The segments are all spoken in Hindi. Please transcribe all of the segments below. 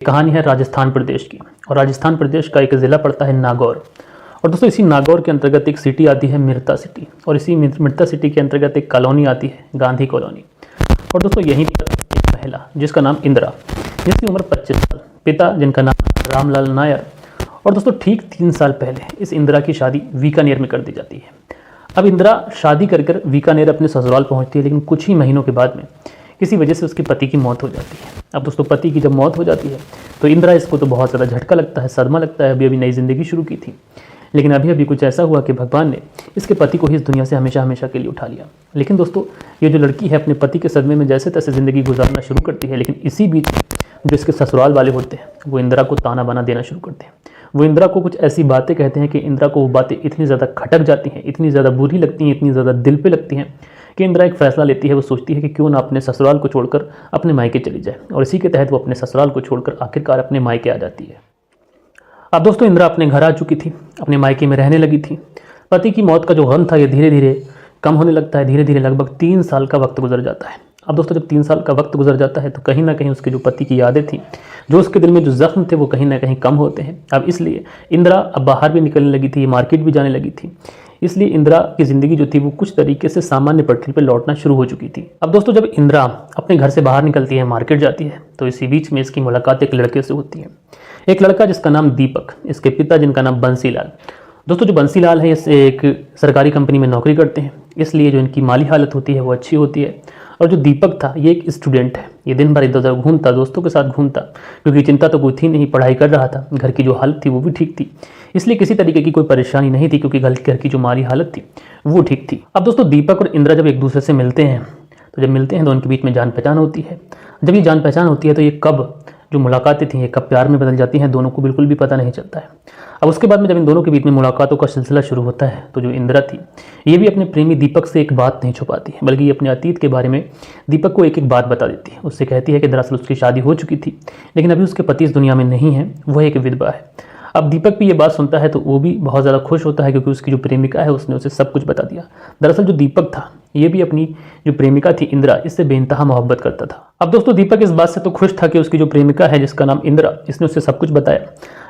कहानी है राजस्थान प्रदेश की। और राजस्थान प्रदेश का एक ज़िला पड़ता है नागौर। और दोस्तों इसी नागौर के अंतर्गत एक सिटी आती है मिर्ता सिटी। और इसी मिर्ता सिटी के अंतर्गत एक कॉलोनी आती है गांधी कॉलोनी। और दोस्तों यहीं पर एक महिला जिसका नाम इंदिरा, जिसकी उम्र 25 साल, पिता जिनका नाम रामलाल नायर। और दोस्तों ठीक 3 साल पहले इस इंदिरा की शादी बीकानेर में कर दी जाती है। अब इंदिरा शादी कर बीकानेर अपने ससुराल पहुंचती है, लेकिन कुछ ही महीनों के बाद में किसी वजह से उसके पति की मौत हो जाती है। अब दोस्तों पति की जब मौत हो जाती है तो इंदिरा इसको तो बहुत ज़्यादा झटका लगता है, सदमा लगता है। अभी नई ज़िंदगी शुरू की थी, लेकिन अभी कुछ ऐसा हुआ कि भगवान ने इसके पति को ही इस दुनिया से हमेशा हमेशा के लिए उठा लिया। लेकिन दोस्तों ये जो लड़की है अपने पति के सदमे में जैसे तैसे ज़िंदगी गुजारना शुरू करती है। लेकिन इसी बीच जो इसके ससुराल वाले होते हैं वो इंदिरा को ताना बाना देना शुरू करते हैं। वो इंदिरा को कुछ ऐसी बातें कहते हैं कि इंदिरा को वो बातें इतनी ज़्यादा खटक जाती हैं, इतनी ज़्यादा बुरी लगती हैं, इतनी ज़्यादा दिल पे लगती हैं कि इंदिरा एक फ़ैसला लेती है। वो सोचती है कि क्यों ना अपने ससुराल को छोड़कर अपने मायके चली जाए। और इसी के तहत वो अपने ससुराल को छोड़कर आखिरकार अपने मायके आ जाती है। अब दोस्तों इंदिरा अपने घर आ चुकी थी, अपने मायके में रहने लगी थी। पति की मौत का जो गम था ये धीरे धीरे कम होने लगता है। धीरे धीरे लगभग 3 साल का वक्त गुजर जाता है। अब दोस्तों जब 3 साल का वक्त गुजर जाता है तो कहीं ना कहीं उसके जो पति की यादें थी, जो उसके दिल में जो जख्म थे, वो कहीं ना कहीं कम होते हैं। अब इसलिए इंदिरा अब बाहर भी निकलने लगी थी, मार्केट भी जाने लगी थी। इसलिए इंदिरा की ज़िंदगी जो थी वो कुछ तरीके से सामान्य पटरी पर लौटना शुरू हो चुकी थी। अब दोस्तों जब इंदिरा अपने घर से बाहर निकलती है, मार्केट जाती है, तो इसी बीच में इसकी मुलाकात एक लड़के से होती है। एक लड़का जिसका नाम दीपक, इसके पिता जिनका नाम बंसीलाल। दोस्तों जो बंसीलाल है इस एक सरकारी कंपनी में नौकरी करते हैं, इसलिए जो इनकी माली हालत होती है वो अच्छी होती है। और जो दीपक था ये एक स्टूडेंट है, ये दिन भर इधर उधर घूमता, दोस्तों के साथ घूमता, क्योंकि चिंता तो कोई थी नहीं, पढ़ाई कर रहा था, घर की जो हालत थी वो भी ठीक थी, इसलिए किसी तरीके की कोई परेशानी नहीं थी, क्योंकि घर की जो माली हालत थी वो ठीक थी। अब दोस्तों दीपक और इंदिरा जब एक दूसरे से मिलते हैं तो उनके बीच में जान पहचान होती है। जब ये जान पहचान होती है तो ये कब जो मुलाकातें थी ये कब प्यार में बदल जाती हैं, दोनों को बिल्कुल भी पता नहीं चलता है। अब उसके बाद में जब इन दोनों के बीच में मुलाकातों का सिलसिला शुरू होता है तो जो इंदिरा थी ये भी अपने प्रेमी दीपक से एक बात नहीं छुपाती है, बल्कि ये अपने अतीत के बारे में दीपक को एक एक बात बता देती है। उससे कहती है कि दरअसल उसकी शादी हो चुकी थी, लेकिन अभी उसके पति इस दुनिया में नहीं है, वह एक विधवा है। अब दीपक भी ये बात सुनता है तो वो भी बहुत ज़्यादा खुश होता है, क्योंकि उसकी जो प्रेमिका है उसने उसे सब कुछ बता दिया। दरअसल जो दीपक था ये भी अपनी जो प्रेमिका थी इंदिरा, इससे बेइंतहा मोहब्बत करता था। अब दोस्तों दीपक इस बात से तो खुश था कि उसकी जो प्रेमिका है जिसका नाम इंदिरा, इसने उसे सब कुछ बताया,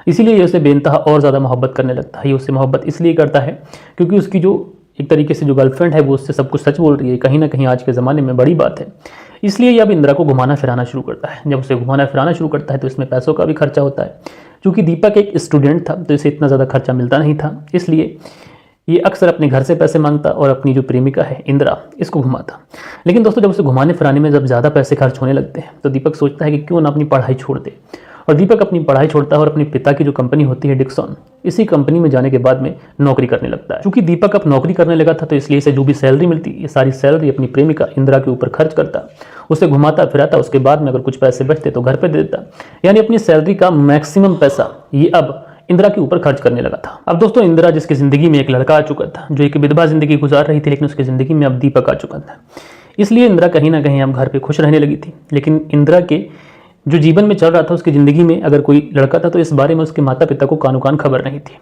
इसीलिए ये उसे बेइंतहा और ज़्यादा मोहब्बत करने लगता है। ये उससे मोहब्बत इसलिए करता है क्योंकि उसकी जो एक तरीके से जो गर्लफ्रेंड है वो उससे सब कुछ सच बोल रही है। कहीं ना कहीं आज के ज़माने में बड़ी बात है, इसलिए ये अब इंदिरा को घुमाना फिराना शुरू करता है। जब उसे घुमाना फिराना शुरू करता है तो इसमें पैसों का भी खर्चा होता है। क्योंकि दीपक एक स्टूडेंट था तो इसे इतना ज़्यादा खर्चा मिलता नहीं था, इसलिए ये अक्सर अपने घर से पैसे मांगता और अपनी जो प्रेमिका है इंदिरा इसको घुमाता। लेकिन दोस्तों जब उसे घुमाने फिराने में जब ज़्यादा पैसे खर्च होने लगते हैं तो दीपक सोचता है कि क्यों ना अपनी पढ़ाई छोड़ दे। और दीपक अपनी पढ़ाई छोड़ता है और अपने पिता की जो कंपनी होती है डिक्सन, इसी कंपनी में जाने के बाद में नौकरी करने लगता है। क्योंकि दीपक अब नौकरी करने लगा था तो इसलिए इसे जो भी सैलरी मिलती ये सारी सैलरी अपनी प्रेमिका इंदिरा के ऊपर खर्च करता, उसे घुमाता फिराता, उसके बाद में अगर कुछ पैसे बचते तो घर पे दे देता। यानी अपनी सैलरी का मैक्सिमम पैसा ये अब इंदिरा के ऊपर खर्च करने लगा था। अब दोस्तों इंदिरा जिसकी ज़िंदगी में एक लड़का आ चुका था, जो एक विधवा ज़िंदगी गुजार रही थी, लेकिन उसकी ज़िंदगी में अब दीपक आ चुका था, इसलिए इंदिरा कहीं ना कहीं अब घर पे खुश रहने लगी थी। लेकिन इंदिरा के जो जीवन में चल रहा था, उसकी ज़िंदगी में अगर कोई लड़का था तो इस बारे में उसके माता पिता को कानो कान खबर नहीं थी।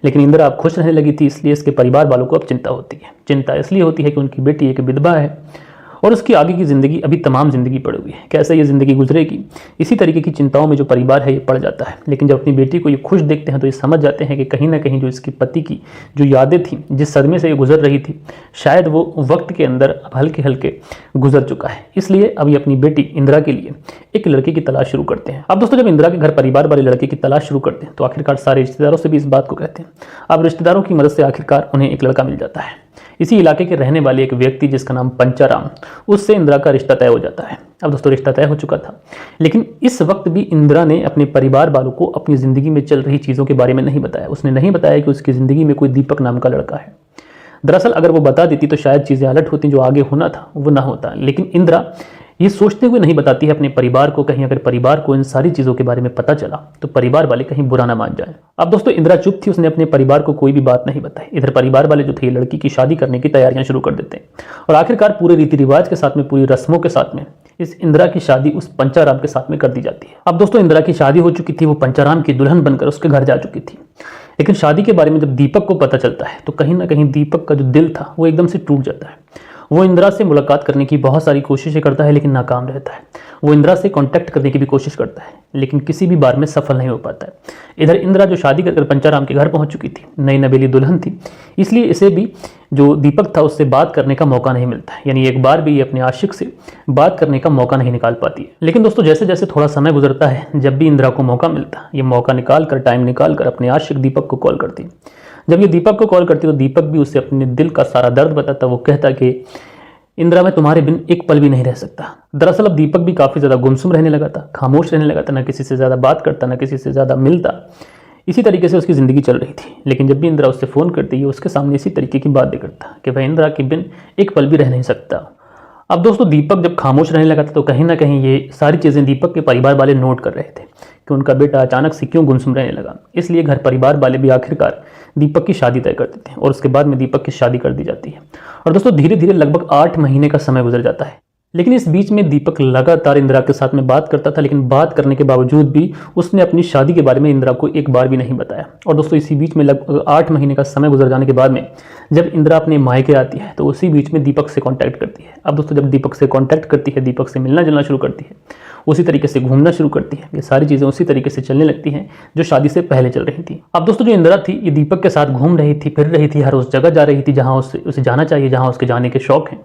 लेकिन इंदिरा अब खुश रहने लगी थी, इसलिए इसके परिवार वालों को अब चिंता होती है। चिंता इसलिए होती है कि उनकी बेटी एक विधवा है और उसकी आगे की ज़िंदगी अभी तमाम ज़िंदगी पड़ी हुई है, कैसे ये ज़िंदगी गुजरेगी, इसी तरीके की चिंताओं में जो परिवार है ये पड़ जाता है। लेकिन जब अपनी बेटी को ये खुश देखते हैं तो ये समझ जाते हैं कि कहीं ना कहीं जो इसके पति की जो यादें थी, जिस सदमे से ये गुजर रही थी, शायद वो वक्त के अंदर अब हल्के हल्के गुजर चुका है। इसलिए अब ये अपनी बेटी इंदिरा के लिए एक लड़के की तलाश शुरू करते हैं। अब दोस्तों जब इंदिरा के घर परिवार वाले लड़के की तलाश शुरू करते हैं तो आखिरकार सारे रिश्तेदारों से भी इस बात को कहते हैं। अब रिश्तेदारों की मदद से आखिरकार उन्हें एक लड़का मिल जाता है। इसी इलाके के रहने वाले एक व्यक्ति जिसका नाम पंचाराम, उससे इंदिरा का रिश्ता तय हो जाता है। अब दोस्तों रिश्ता तय हो चुका था, लेकिन इस वक्त भी इंदिरा ने अपने परिवार वालों को अपनी ज़िंदगी में चल रही चीज़ों के बारे में नहीं बताया। उसने नहीं बताया कि उसकी ज़िंदगी में कोई दीपक नाम का लड़का है। दरअसल अगर वो बता देती तो शायद चीज़ें अलट होती, जो आगे होना था वो ना होता। लेकिन इंदिरा ये सोचते हुए नहीं बताती है अपने परिवार को, कहीं अगर परिवार को इन सारी चीज़ों के बारे में पता चला तो परिवार वाले कहीं बुरा ना मान जाए। अब दोस्तों इंदिरा चुप थी, उसने अपने परिवार को कोई भी बात नहीं बताई। इधर परिवार वाले जो थे लड़की की शादी करने की तैयारियां शुरू कर देते हैं और आखिरकार पूरे रीति रिवाज के साथ में, पूरी रस्मों के साथ में इस इंदिरा की शादी उस पंचाराम के साथ में कर दी जाती है। अब दोस्तों इंदिरा की शादी हो चुकी थी, वो पंचाराम की दुल्हन बनकर उसके घर जा चुकी थी। लेकिन शादी के बारे में जब दीपक को पता चलता है तो कहीं ना कहीं दीपक का जो दिल था वो एकदम से टूट जाता है वो इंदिरा से मुलाकात करने की बहुत सारी कोशिशें करता है लेकिन नाकाम रहता है। वो इंदिरा से कांटेक्ट करने की भी कोशिश करता है लेकिन किसी भी बार में सफल नहीं हो पाता है। इधर इंदिरा जो शादी कर पंचाराम के घर पहुंच चुकी थी, नई नवेली दुल्हन थी, इसलिए इसे भी जो दीपक था उससे बात करने का मौका नहीं मिलता है, यानी एक बार भी ये अपने आशिक से बात करने का मौका नहीं निकाल पाती है। लेकिन दोस्तों जैसे जैसे थोड़ा समय गुजरता है, जब भी इंदिरा को मौका मिलता, ये मौका निकाल कर, टाइम निकाल कर अपने आशिक दीपक को कॉल करती। जब ये दीपक को कॉल करती तो दीपक भी उसे अपने दिल का सारा दर्द बताता। वो कहता कि इंदिरा मैं तुम्हारे बिन एक पल भी नहीं रह सकता। दरअसल अब दीपक भी काफ़ी ज़्यादा गुमसुम रहने लगा था, खामोश रहने लगा था, ना किसी से ज़्यादा बात करता, ना किसी से ज़्यादा मिलता। इसी तरीके से उसकी ज़िंदगी चल रही थी। लेकिन जब भी इंदिरा उससे फ़ोन करती है, उसके सामने इसी तरीके की बातें करता कि वह इंदिरा के बिन एक पल भी रह नहीं सकता। अब दोस्तों दीपक जब खामोश रहने लगा था तो कहीं ना कहीं ये सारी चीज़ें दीपक के परिवार वाले नोट कर रहे थे कि उनका बेटा अचानक से क्यों गुमसुम रहने लगा। इसलिए घर परिवार वाले भी आखिरकार दीपक की शादी तय कर देते हैं और उसके बाद में दीपक की शादी कर दी जाती है। और दोस्तों धीरे धीरे लगभग 8 महीने का समय गुजर जाता है। लेकिन इस बीच में दीपक लगातार इंदिरा के साथ में बात करता था, लेकिन बात करने के बावजूद भी उसने अपनी शादी के बारे में इंदिरा को एक बार भी नहीं बताया। और दोस्तों इसी बीच में लगभग 8 महीने का समय गुजर जाने के बाद में जब इंदिरा अपने मायके आती है तो उसी बीच में दीपक से कांटेक्ट करती है। अब दोस्तों जब दीपक से कांटेक्ट करती है, दीपक से मिलना जुलना शुरू करती है, उसी तरीके से घूमना शुरू करती है, ये सारी चीज़ें उसी तरीके से चलने लगती हैं जो शादी से पहले चल रही थी। अब दोस्तों जो इंदिरा थी ये दीपक के साथ घूम रही थी, फिर रही थी, हर उस जगह जा रही थी जहाँ उसे जाना चाहिए, जहाँ उसके जाने के शौक हैं।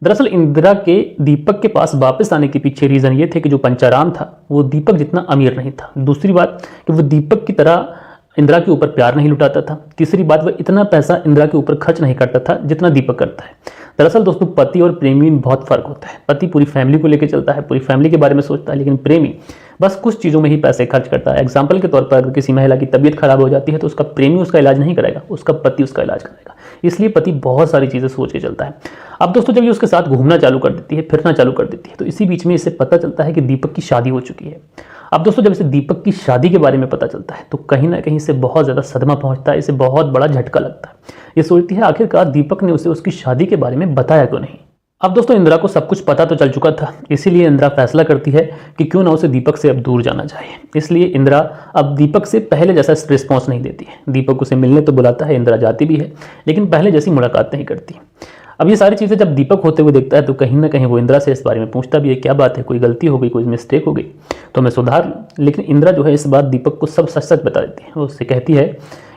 दरअसल इंदिरा के दीपक के पास वापस आने के पीछे रीज़न ये थे कि जो पंचाराम था वो दीपक जितना अमीर नहीं था। दूसरी बात कि वो दीपक की तरह इंदिरा के ऊपर प्यार नहीं लुटाता था। तीसरी बात, वह इतना पैसा इंदिरा के ऊपर खर्च नहीं करता था जितना दीपक करता है। दरअसल दोस्तों पति और प्रेमी में बहुत फ़र्क होता है। पति पूरी फैमिली को लेकर चलता है, पूरी फैमिली के बारे में सोचता है, लेकिन प्रेमी बस कुछ चीज़ों में ही पैसे खर्च करता है। एग्जाम्पल के तौर पर अगर किसी महिला की तबीयत खराब हो जाती है तो उसका प्रेमी उसका इलाज नहीं कराएगा, उसका पति उसका इलाज कराएगा। इसलिए पति बहुत सारी चीज़ें सोच के चलता है। अब दोस्तों जब ये उसके साथ घूमना चालू कर देती है, फिरना चालू कर देती है, तो इसी बीच में इसे पता चलता है कि दीपक की शादी हो चुकी है। अब दोस्तों जब इसे दीपक की शादी के बारे में पता चलता है तो कहीं ना कहीं इसे बहुत ज़्यादा सदमा पहुंचता है, इसे बहुत बड़ा झटका लगता है। ये सोचती है आखिरकार दीपक ने उसे उसकी शादी के बारे में बताया क्यों नहीं। अब दोस्तों इंदिरा को सब कुछ पता तो चल चुका था, इसीलिए इंदिरा फैसला करती है कि क्यों ना उसे दीपक से अब दूर जाना चाहिए। इसलिए इंदिरा अब दीपक से पहले जैसा रिस्पॉन्स नहीं देती है। दीपक उसे मिलने तो बुलाता है, इंदिरा जाती भी है, लेकिन पहले जैसी मुलाकात नहीं करती। अब ये सारी चीज़ें जब दीपक होते हुए देखता है तो कहीं ना कहीं वो इंदिरा से इस बारे में पूछता भी है, क्या बात है, कोई गलती हो गई, कोई मिस्टेक हो गई तो मैं सुधार लूँ। लेकिन इंदिरा जो है इस बात दीपक को सब सच सच बता देती है। वो उससे कहती है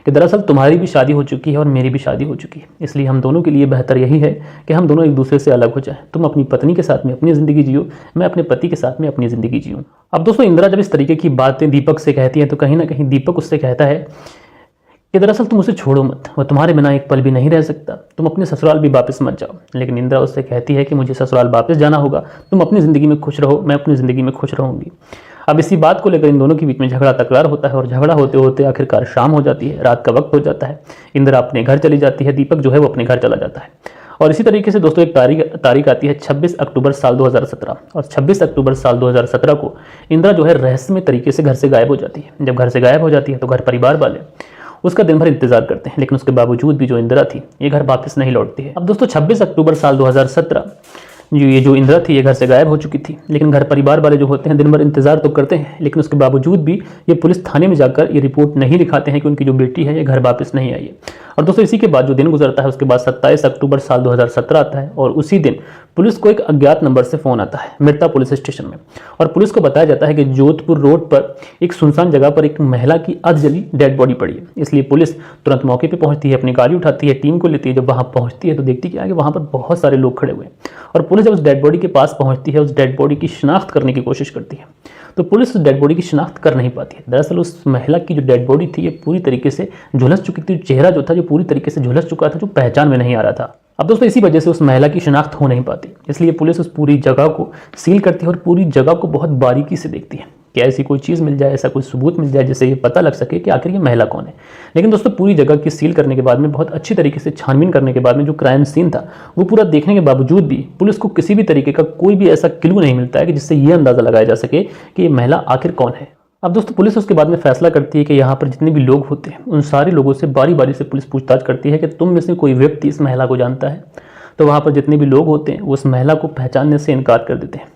कि दरअसल तुम्हारी भी शादी हो चुकी है और मेरी भी शादी हो चुकी है, इसलिए हम दोनों के लिए बेहतर यही है कि हम दोनों एक दूसरे से अलग हो जाएं। तुम अपनी पत्नी के साथ में अपनी ज़िंदगी जियो, मैं अपने पति के साथ में अपनी ज़िंदगी जीऊँ। अब दोस्तों इंदिरा जब इस तरीके की बातें दीपक से कहती है तो कहीं ना कहीं दीपक उससे कहता है कि दरअसल तुम उसे छोड़ो मत, वह तुम्हारे बिना एक पल भी नहीं रह सकता, तुम अपने ससुराल भी वापस मत जाओ। लेकिन इंदिरा उससे कहती है कि मुझे ससुराल वापस जाना होगा, तुम अपनी ज़िंदगी में खुश रहो, मैं अपनी ज़िंदगी में खुश रहूंगी। अब इसी बात को लेकर इन दोनों के बीच में झगड़ा तकरार होता है और झगड़ा होते होते आखिरकार शाम हो जाती है, रात का वक्त हो जाता है। इंदिरा अपने घर चली जाती है, दीपक जो है वो अपने घर चला जाता है। और इसी तरीके से दोस्तों एक तारीख आती है 26 अक्टूबर साल 2017 और 26 अक्टूबर साल 2017 को इंदिरा जो है रहस्यमय तरीके से घर से गायब हो जाती है। जब घर से गायब हो जाती है तो घर परिवार वाले उसका दिन भर इंतजार करते हैं, लेकिन उसके बावजूद भी जो इंदिरा थी ये घर वापस नहीं लौटती है। अब दोस्तों 26 अक्टूबर साल 2017 जो इंदिरा थी ये घर से गायब हो चुकी थी, लेकिन घर परिवार वाले जो होते हैं दिन भर इंतजार तो करते हैं, लेकिन उसके बावजूद भी ये पुलिस थाने में जाकर ये रिपोर्ट नहीं लिखाते हैं कि उनकी जो बेटी है ये घर वापस नहीं आई है। और दोस्तों इसी के बाद जो दिन गुजरता है उसके बाद 27 अक्टूबर साल 2017 आता है और उसी दिन पुलिस को एक अज्ञात नंबर से फ़ोन आता है मिर्ता पुलिस स्टेशन में, और पुलिस को बताया जाता है कि जोधपुर रोड पर एक सुनसान जगह पर एक महिला की अधजली डेड बॉडी पड़ी है। इसलिए पुलिस तुरंत मौके पर पहुंचती है, अपनी गाड़ी उठाती है, टीम को लेती है। जब वहां पहुंचती है तो देखती क्या है कि वहां पर बहुत सारे लोग खड़े हुए हैं, और पुलिस जब उस डेड बॉडी के पास पहुंचती है, उस डेड बॉडी की शिनाख्त करने की कोशिश करती है तो पुलिस उस डेड बॉडी की शिनाख्त कर नहीं पाती है। दरअसल उस महिला की जो डेड बॉडी थी ये पूरी तरीके से झुलस चुकी थी, चेहरा जो था जो पूरी तरीके से झुलस चुका था, जो पहचान में नहीं आ रहा था। अब दोस्तों इसी वजह से उस महिला की शिनाख्त हो नहीं पाती, इसलिए पुलिस उस पूरी जगह को सील करती है और पूरी जगह को बहुत बारीकी से देखती है कि ऐसी कोई चीज़ मिल जाए, ऐसा कोई सबूत मिल जाए जिससे ये पता लग सके कि आखिर ये महिला कौन है। लेकिन दोस्तों पूरी जगह की सील करने के बाद में, बहुत अच्छी तरीके से छानबीन करने के बाद में जो क्राइम सीन था वो पूरा देखने के बावजूद भी पुलिस को किसी भी तरीके का कोई भी ऐसा क्लू नहीं मिलता है कि जिससे ये अंदाज़ा लगाया जा सके कि ये महिला आखिर कौन है। अब दोस्तों पुलिस उसके बाद में फैसला करती है कि यहाँ पर जितने भी लोग होते हैं उन सारे लोगों से बारी बारी से पुलिस पूछताछ करती है कि तुम में से कोई व्यक्ति इस महिला को जानता है। तो वहाँ पर जितने भी लोग होते हैं वो उस महिला को पहचानने से इनकार कर देते हैं।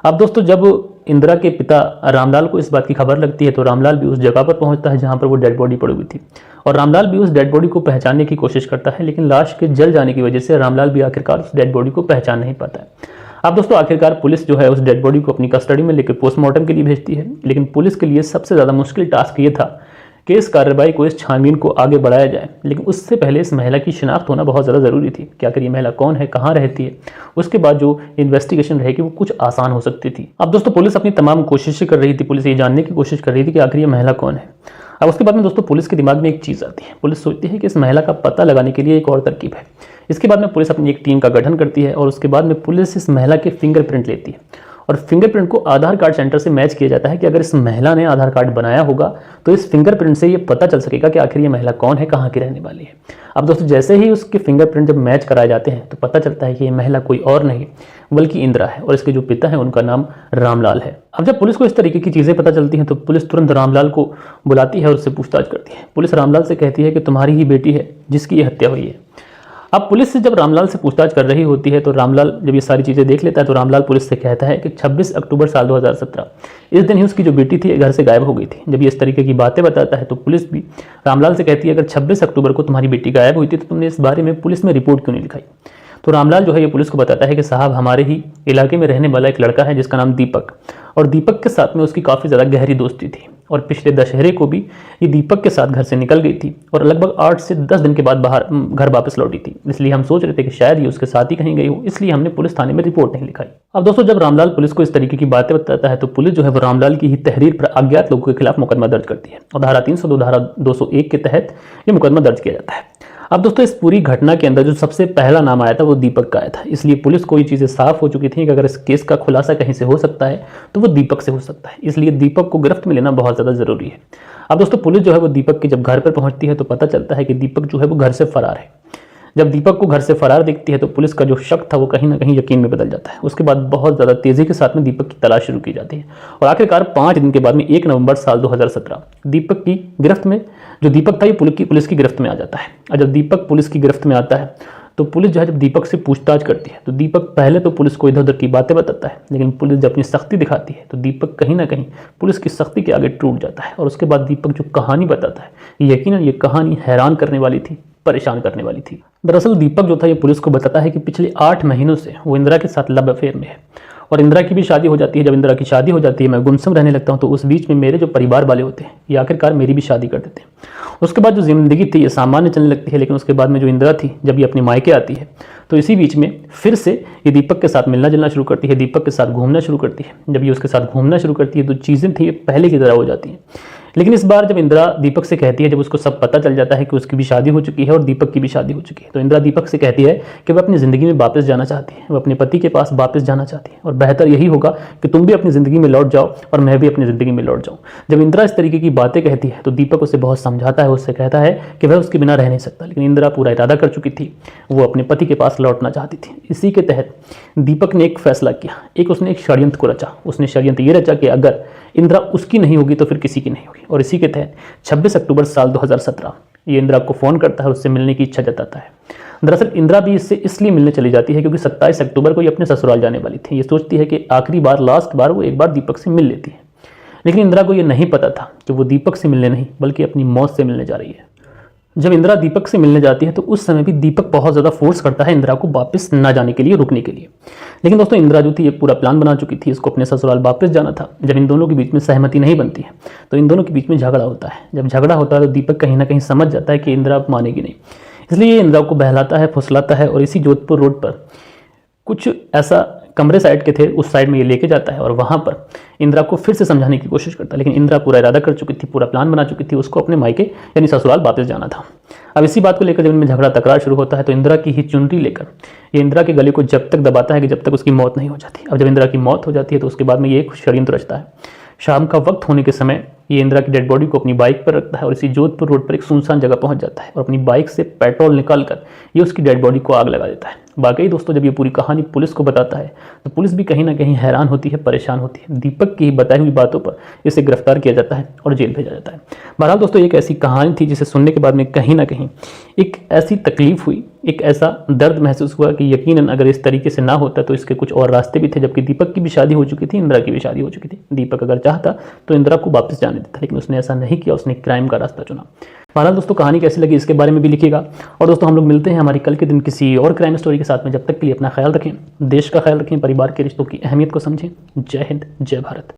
अब दोस्तों जब इंदिरा के पिता रामलाल को इस बात की खबर लगती है तो रामलाल भी उस जगह पर पहुंचता है जहां पर वो डेड बॉडी पड़ी हुई थी और रामलाल भी उस डेड बॉडी को पहचानने की कोशिश करता है, लेकिन लाश के जल जाने की वजह से रामलाल भी आखिरकार उस डेड बॉडी को पहचान नहीं पाता है। अब दोस्तों आखिरकार पुलिस जो है उस डेड बॉडी को अपनी कस्टडी में लेकर पोस्टमार्टम के लिए भेजती है, लेकिन पुलिस के लिए सबसे ज़्यादा मुश्किल टास्क ये था कि इस कार्रवाई को, इस छानबीन को आगे बढ़ाया जाए, लेकिन उससे पहले इस महिला की शिनाख्त होना बहुत ज़्यादा ज़रूरी थी कि आखिर ये महिला कौन है, कहाँ रहती है। उसके बाद जो इन्वेस्टिगेशन रहेगी वो कुछ आसान हो सकती थी। अब दोस्तों पुलिस अपनी तमाम कोशिशें कर रही थी, पुलिस ये जानने की कोशिश कर रही थी कि आखिर ये महिला कौन है। अब उसके बाद में दोस्तों पुलिस के दिमाग में एक चीज़ आती है, पुलिस सोचती है कि इस महिला का पता लगाने के लिए एक और तरकीब है। इसके बाद में पुलिस अपनी एक टीम का गठन करती है और उसके बाद में पुलिस इस महिला के फिंगरप्रिंट लेती है और फिंगरप्रिंट को आधार कार्ड सेंटर से मैच किया जाता है कि अगर इस महिला ने आधार कार्ड बनाया होगा तो इस फिंगरप्रिंट से ये पता चल सकेगा कि आखिर ये महिला कौन है, कहाँ की रहने वाली है। अब दोस्तों जैसे ही उसके फिंगरप्रिंट जब मैच कराए जाते हैं तो पता चलता है कि ये महिला कोई और नहीं बल्कि इंदिरा है और इसके जो पिता है उनका नाम रामलाल है। अब जब पुलिस को इस तरीके की चीज़ें पता चलती हैं तो पुलिस तुरंत रामलाल को बुलाती है और उससे पूछताछ करती है। पुलिस रामलाल से कहती है कि तुम्हारी ही बेटी है जिसकी ये हत्या हुई है। अब पुलिस से जब रामलाल से पूछताछ कर रही होती है तो रामलाल जब ये सारी चीज़ें देख लेता है तो रामलाल पुलिस से कहता है कि 26 अक्टूबर साल 2017 इस दिन ही उसकी जो बेटी थी घर से गायब हो गई थी। जब ये इस तरीके की बातें बताता है तो पुलिस भी रामलाल से कहती है अगर 26 अक्टूबर को तुम्हारी बेटी गायब हुई थी तो तुमने इस बारे में पुलिस में रिपोर्ट क्यों नहीं लिखाई। तो रामलाल जो है ये पुलिस को बताता है कि साहब हमारे ही इलाके में रहने वाला एक लड़का है जिसका नाम दीपक, और दीपक के साथ में उसकी काफ़ी ज़्यादा गहरी दोस्ती थी और पिछले दशहरे को भी ये दीपक के साथ घर से निकल गई थी और लगभग 8 से 10 दिन के बाद बाहर घर वापस लौटी थी। इसलिए हम सोच रहे थे कि शायद ये उसके साथ ही कहीं गई हो, इसलिए हमने पुलिस थाने में रिपोर्ट नहीं लिखाई। अब दोस्तों जब रामलाल पुलिस को इस तरीके की बातें बताता है तो पुलिस जो है वो रामलाल की ही तहरीर पर अज्ञात लोगों के खिलाफ मुकदमा दर्ज करती है और धारा 302 धारा 201 के तहत ये मुकदमा दर्ज किया जाता है। अब दोस्तों इस पूरी घटना के अंदर जो सबसे पहला नाम आया था वो दीपक का आया था, इसलिए पुलिस को ये चीज़ें साफ हो चुकी थी कि अगर इस केस का खुलासा कहीं से हो सकता है तो वो दीपक से हो सकता है, इसलिए दीपक को गिरफ्त में लेना बहुत ज़्यादा ज़रूरी है। अब दोस्तों पुलिस जो है वो दीपक के जब घर पर पहुंचती है तो पता चलता है कि दीपक जो है वो घर से फरार है। जब दीपक को घर से फरार देखती है तो पुलिस का जो शक था वो कहीं ना कहीं यकीन में बदल जाता है। उसके बाद बहुत ज़्यादा तेज़ी के साथ में दीपक की तलाश शुरू की जाती है और आखिरकार 5 दिन के बाद में 1 नवंबर साल 2017 दीपक की गिरफ्त में, जो दीपक था ये पुलिस की गिरफ्त में आ जाता है। और जब दीपक पुलिस की गिरफ्त में आता है तो पुलिस जो है जब दीपक से पूछताछ करती है तो दीपक पहले तो पुलिस को इधर उधर की बातें बताता है, लेकिन पुलिस जब अपनी सख्ती दिखाती है तो दीपक कहीं ना कहीं पुलिस की सख्ती के आगे टूट जाता है। और उसके बाद दीपक जो कहानी बताता है यकीनन ये कहानी हैरान करने वाली थी, परेशान करने वाली थी। दरअसल दीपक जो था ये पुलिस को बताता है कि पिछले 8 महीनों से वो इंदिरा के साथ लव अफेयर में है और इंदिरा की भी शादी हो जाती है। जब इंदिरा की शादी हो जाती है मैं गुमसुम रहने लगता हूँ तो उस बीच में मेरे जो परिवार वाले होते हैं ये आखिरकार मेरी भी शादी कर देते हैं। उसके बाद जो ज़िंदगी थी ये सामान्य चलने लगती है, लेकिन उसके बाद में जो इंदिरा थी जब ये अपने मायके आती है तो इसी बीच में फिर से ये दीपक के साथ मिलना जुलना शुरू करती है, दीपक के साथ घूमना शुरू करती है। जब ये उसके साथ घूमना शुरू करती है तो चीज़ें थी पहले की तरह हो जाती हैं। लेकिन इस बार जब इंदिरा दीपक से कहती है, जब उसको सब पता चल जाता है कि उसकी भी शादी हो चुकी है और दीपक की भी शादी हो चुकी है, तो इंदिरा दीपक से कहती है कि वह अपनी ज़िंदगी में वापस जाना चाहती है, वह अपने पति के पास वापस जाना चाहती है और बेहतर यही होगा कि तुम भी अपनी ज़िंदगी में लौट जाओ और मैं भी अपनी ज़िंदगी में लौट जाऊँ। जब इंदिरा इस तरीके की बातें कहती है तो दीपक उसे बहुत समझाता है, उससे कहता है कि वह उसके बिना रह नहीं सकता, लेकिन इंदिरा पूरा इरादा कर चुकी थी, वो अपने पति के पास लौटना चाहती थी। इसी के तहत दीपक ने एक फैसला किया, उसने एक षड्यंत्र को रचा। उसने षड्यंत्र ये रचा कि अगर इंदिरा उसकी नहीं होगी तो फिर किसी की नहीं होगी। और इसी के तहत 26 अक्टूबर साल 2017 ये इंदिरा को फ़ोन करता है, उससे मिलने की इच्छा जताता है। दरअसल इंदिरा भी इससे इसलिए मिलने चली जाती है क्योंकि 27 अक्टूबर को ये अपने ससुराल जाने वाली थी। ये सोचती है कि आखिरी बार, लास्ट बार वो एक बार दीपक से मिल लेती है, लेकिन इंदिरा को ये नहीं पता था कि वो दीपक से मिलने नहीं बल्कि अपनी मौत से मिलने जा रही है। जब इंदिरा दीपक से मिलने जाती है तो उस समय भी दीपक बहुत ज़्यादा फोर्स करता है इंदिरा को वापस ना जाने के लिए, रुकने के लिए। लेकिन दोस्तों इंदिरा जो थी ये पूरा प्लान बना चुकी थी, इसको अपने ससुराल वापस जाना था। जब इन दोनों के बीच में सहमति नहीं बनती है तो इन दोनों के बीच में झगड़ा होता है। जब झगड़ा होता है तो दीपक कहीं ना कहीं समझ जाता है कि इंदिरा मानेगी नहीं, इसलिए ये इंदिरा को बहलाता है, फुसलाता है और इसी जोधपुर रोड पर कुछ ऐसा कमरे साइड के थे उस साइड में ये लेके जाता है और वहाँ पर इंदिरा को फिर से समझाने की कोशिश करता है। लेकिन इंदिरा पूरा इरादा कर चुकी थी, पूरा प्लान बना चुकी थी, उसको अपने मायके यानी ससुराल वापस जाना था। अब इसी बात को लेकर जब इनमें झगड़ा तकरार शुरू होता है तो इंदिरा की ही चुनरी लेकर ये इंदिरा के गले को जब तक दबाता है कि जब तक उसकी मौत नहीं हो जाती। अब जब इंदिरा की मौत हो जाती है तो उसके बाद में ये एक षड्यंत्र रचता है। शाम का वक्त होने के समय ये इंदिरा की डेड बॉडी को अपनी बाइक पर रखता है और इसी जोधपुर रोड पर एक सुनसान जगह पहुंच जाता है और अपनी बाइक से पेट्रोल निकालकर ये उसकी डेड बॉडी को आग लगा देता है। वाकई दोस्तों जब ये पूरी कहानी पुलिस को बताता है तो पुलिस भी कहीं ना कहीं हैरान होती है, परेशान होती है। दीपक की बताई हुई बातों पर इसे गिरफ्तार किया जाता है और जेल भेजा जाता है। बहरहाल दोस्तों एक ऐसी कहानी थी जिसे सुनने के बाद में कहीं ना कहीं एक ऐसी तकलीफ हुई एक ऐसा दर्द महसूस हुआ कि यकीनन अगर इस तरीके से ना होता तो इसके कुछ और रास्ते भी थे, जबकि दीपक की भी शादी हो चुकी थी, इंदिरा की भी शादी हो चुकी थी। दीपक अगर चाहता तो इंदिरा को वापस जाने देता, लेकिन उसने ऐसा नहीं किया, उसने क्राइम का रास्ता चुना। बहरहाल दोस्तों, कहानी कैसी लगी इसके बारे में भी लिखिएगा। और दोस्तों, हम लोग मिलते हैं हमारी कल के दिन किसी और क्राइम स्टोरी के साथ में। जब तक के लिए अपना ख्याल रखें, देश का ख्याल रखें, परिवार के रिश्तों की अहमियत को समझें। जय हिंद, जय भारत।